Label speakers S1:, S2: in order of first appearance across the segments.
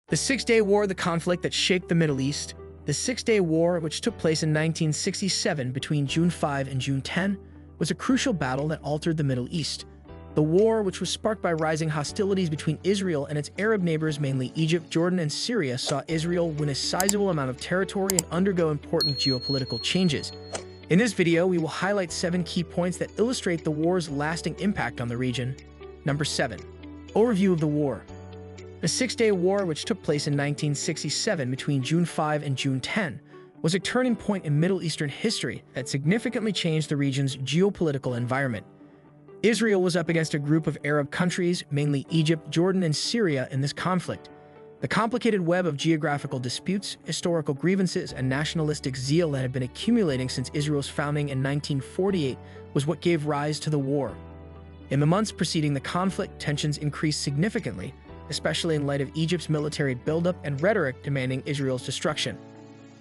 S1: The Six-Day War, the conflict that shaped the Middle East. The Six-Day War, which took place in 1967 between June 5 and June 10, was a crucial battle that altered the Middle East. The war, which was sparked by rising hostilities between Israel and its Arab neighbors, mainly Egypt, Jordan, and Syria, saw Israel win a sizable amount of territory and undergo important geopolitical changes. In this video, we will highlight 7 key points that illustrate the war's lasting impact on the region. Number 7. Overview of the war. The Six-Day War, which took place in 1967 between June 5 and June 10, was a turning point in Middle Eastern history that significantly changed the region's geopolitical environment. Israel was up against a group of Arab countries, mainly Egypt, Jordan, and Syria, in this conflict. The complicated web of geographical disputes, historical grievances, and nationalistic zeal that had been accumulating since Israel's founding in 1948 was what gave rise to the war. In the months preceding the conflict, tensions increased significantly, especially in light of Egypt's military buildup and rhetoric demanding Israel's destruction.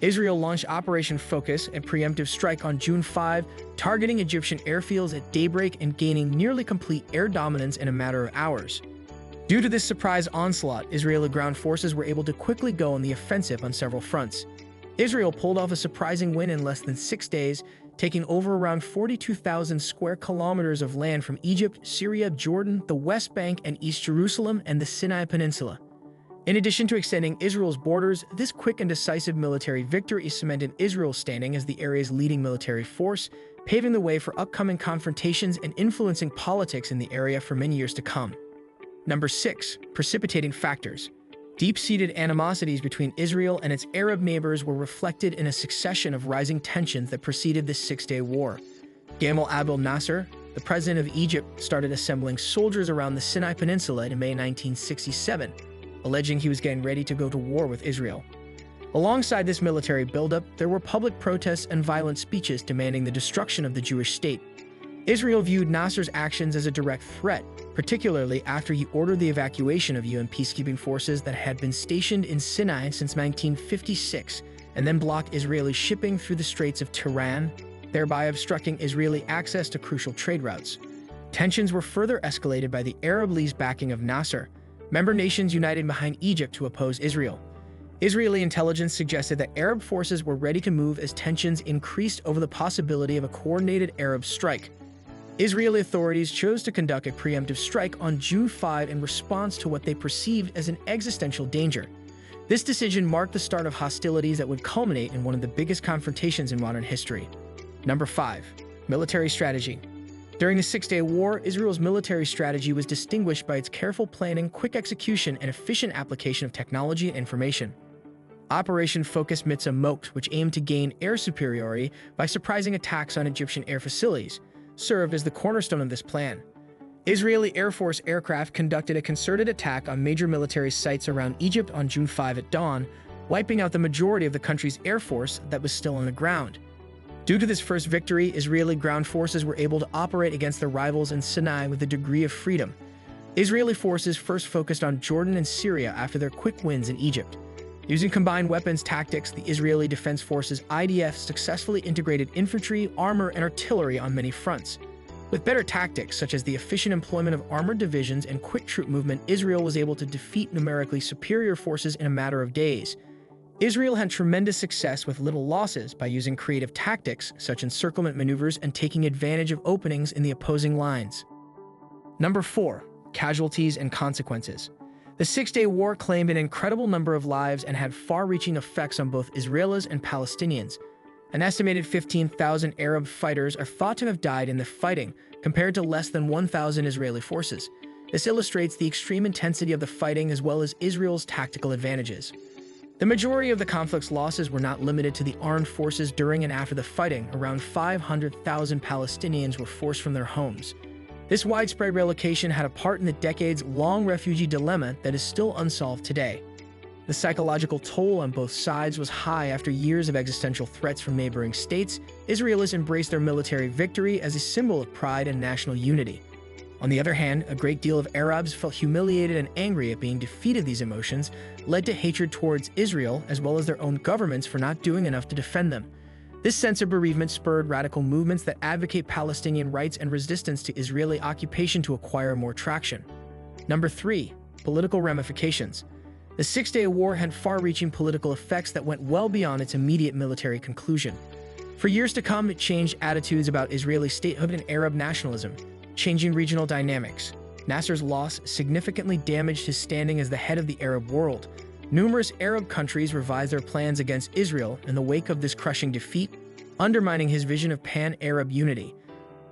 S1: Israel launched Operation Focus, a preemptive strike on June 5, targeting Egyptian airfields at daybreak and gaining nearly complete air dominance in a matter of hours. Due to this surprise onslaught, Israeli ground forces were able to quickly go on the offensive on several fronts. Israel pulled off a surprising win in less than 6 days, taking over around 42,000 square kilometers of land from Egypt, Syria, Jordan, the West Bank, and East Jerusalem, and the Sinai Peninsula. In addition to extending Israel's borders, this quick and decisive military victory cemented Israel's standing as the area's leading military force, paving the way for upcoming confrontations and influencing politics in the area for many years to come. Number 6. Precipitating Factors. Deep-seated animosities between Israel and its Arab neighbors were reflected in a succession of rising tensions that preceded the Six-Day War. Gamal Abdel Nasser, the president of Egypt, started assembling soldiers around the Sinai Peninsula in May 1967, alleging he was getting ready to go to war with Israel. Alongside this military buildup, there were public protests and violent speeches demanding the destruction of the Jewish state. Israel viewed Nasser's actions as a direct threat, particularly after he ordered the evacuation of UN peacekeeping forces that had been stationed in Sinai since 1956, and then blocked Israeli shipping through the Straits of Tiran, thereby obstructing Israeli access to crucial trade routes. Tensions were further escalated by the Arab League's backing of Nasser, member nations united behind Egypt to oppose Israel. Israeli intelligence suggested that Arab forces were ready to move as tensions increased over the possibility of a coordinated Arab strike. Israeli authorities chose to conduct a preemptive strike on June 5 in response to what they perceived as an existential danger. This decision marked the start of hostilities that would culminate in one of the biggest confrontations in modern history. Number 5. Military Strategy. During the Six-Day War, Israel's military strategy was distinguished by its careful planning, quick execution, and efficient application of technology and information. Operation Focus Mitzvah Mokt, which aimed to gain air superiority by surprising attacks on Egyptian air facilities, served as the cornerstone of this plan. Israeli Air Force aircraft conducted a concerted attack on major military sites around Egypt on June 5 at dawn, wiping out the majority of the country's air force that was still on the ground. Due to this first victory, Israeli ground forces were able to operate against their rivals in Sinai with a degree of freedom. Israeli forces first focused on Jordan and Syria after their quick wins in Egypt. Using combined weapons tactics, the Israeli Defense Forces IDF successfully integrated infantry, armor, and artillery on many fronts. With better tactics, such as the efficient employment of armored divisions and quick troop movement, Israel was able to defeat numerically superior forces in a matter of days. Israel had tremendous success with little losses by using creative tactics, such as encirclement maneuvers and taking advantage of openings in the opposing lines. Number 4. Casualties and Consequences. The Six-Day War claimed an incredible number of lives and had far-reaching effects on both Israelis and Palestinians. An estimated 15,000 Arab fighters are thought to have died in the fighting, compared to less than 1,000 Israeli forces. This illustrates the extreme intensity of the fighting as well as Israel's tactical advantages. The majority of the conflict's losses were not limited to the armed forces during and after the fighting. Around 500,000 Palestinians were forced from their homes. This widespread relocation had a part in the decades-long refugee dilemma that is still unsolved today. The psychological toll on both sides was high after years of existential threats from neighboring states. Israelis embraced their military victory as a symbol of pride and national unity. On the other hand, a great deal of Arabs felt humiliated and angry at being defeated. These emotions led to hatred towards Israel as well as their own governments for not doing enough to defend them. This sense of bereavement spurred radical movements that advocate Palestinian rights and resistance to Israeli occupation to acquire more traction. Number 3. Political Ramifications. The Six-Day War had far-reaching political effects that went well beyond its immediate military conclusion. For years to come, it changed attitudes about Israeli statehood and Arab nationalism, changing regional dynamics. Nasser's loss significantly damaged his standing as the head of the Arab world. Numerous Arab countries revised their plans against Israel in the wake of this crushing defeat, undermining his vision of pan-Arab unity.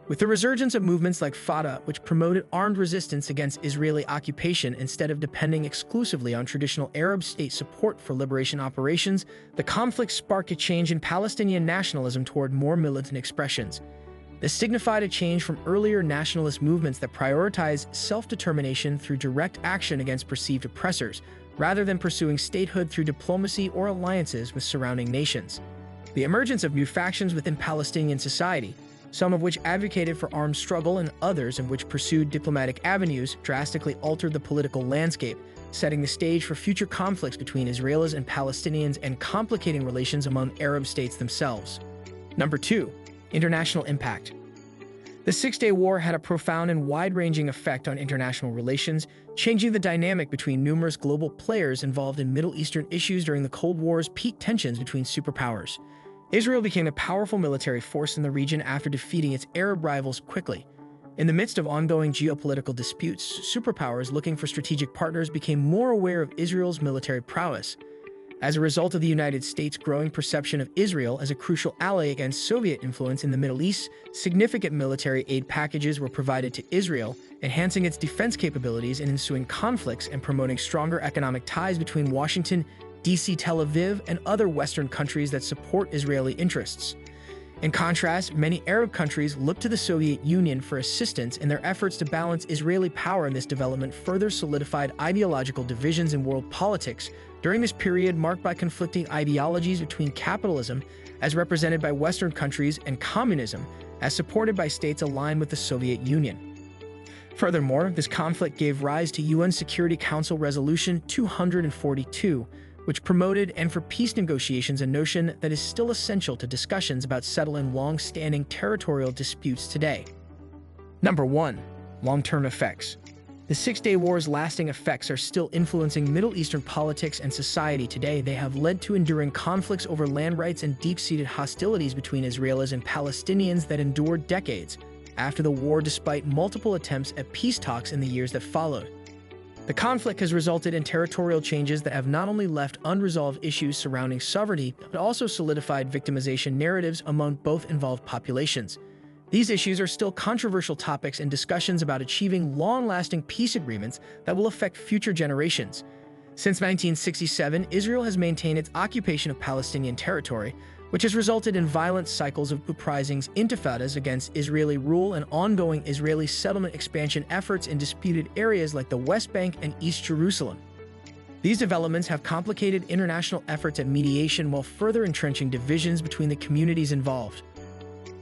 S1: With the resurgence of movements like Fatah, which promoted armed resistance against Israeli occupation instead of depending exclusively on traditional Arab state support for liberation operations, the conflict sparked a change in Palestinian nationalism toward more militant expressions. This signified a change from earlier nationalist movements that prioritized self-determination through direct action against perceived oppressors, rather than pursuing statehood through diplomacy or alliances with surrounding nations. The emergence of new factions within Palestinian society, some of which advocated for armed struggle and others in which pursued diplomatic avenues, drastically altered the political landscape, setting the stage for future conflicts between Israelis and Palestinians and complicating relations among Arab states themselves. Number 2. International impact. The Six-Day War had a profound and wide-ranging effect on international relations, changing the dynamic between numerous global players involved in Middle Eastern issues during the Cold War's peak tensions between superpowers. Israel became a powerful military force in the region after defeating its Arab rivals quickly. In the midst of ongoing geopolitical disputes, superpowers looking for strategic partners became more aware of Israel's military prowess. As a result of the United States' growing perception of Israel as a crucial ally against Soviet influence in the Middle East, significant military aid packages were provided to Israel, enhancing its defense capabilities in ensuing conflicts and promoting stronger economic ties between Washington, D.C., Tel Aviv, and other Western countries that support Israeli interests. In contrast, many Arab countries looked to the Soviet Union for assistance in their efforts to balance Israeli power, and this development further solidified ideological divisions in world politics during this period marked by conflicting ideologies between capitalism, as represented by Western countries, and communism, as supported by states aligned with the Soviet Union. Furthermore, this conflict gave rise to UN Security Council Resolution 242, which promoted and for peace negotiations, a notion that is still essential to discussions about settling long-standing territorial disputes today. Number 1. Long-term effects. The Six-Day War's lasting effects are still influencing Middle Eastern politics and society today. They have led to enduring conflicts over land rights and deep-seated hostilities between Israelis and Palestinians that endured decades after the war, despite multiple attempts at peace talks in the years that followed. The conflict has resulted in territorial changes that have not only left unresolved issues surrounding sovereignty, but also solidified victimization narratives among both involved populations. These issues are still controversial topics in discussions about achieving long-lasting peace agreements that will affect future generations. Since 1967, Israel has maintained its occupation of Palestinian territory, which has resulted in violent cycles of uprisings, intifadas against Israeli rule, and ongoing Israeli settlement expansion efforts in disputed areas like the West Bank and East Jerusalem. These developments have complicated international efforts at mediation while further entrenching divisions between the communities involved.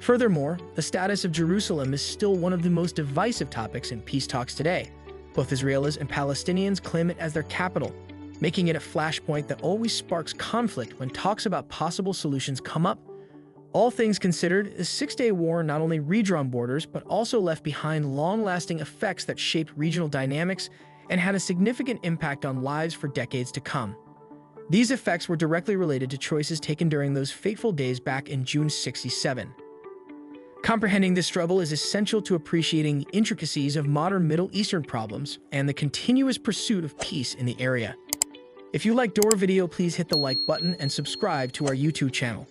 S1: Furthermore, the status of Jerusalem is still one of the most divisive topics in peace talks today. Both Israelis and Palestinians claim it as their capital, making it a flashpoint that always sparks conflict when talks about possible solutions come up. All things considered, the Six-Day War not only redrawn borders, but also left behind long-lasting effects that shaped regional dynamics and had a significant impact on lives for decades to come. These effects were directly related to choices taken during those fateful days back in June '67. Comprehending this struggle is essential to appreciating the intricacies of modern Middle Eastern problems and the continuous pursuit of peace in the area. If you liked our video, please hit the like button and subscribe to our YouTube channel.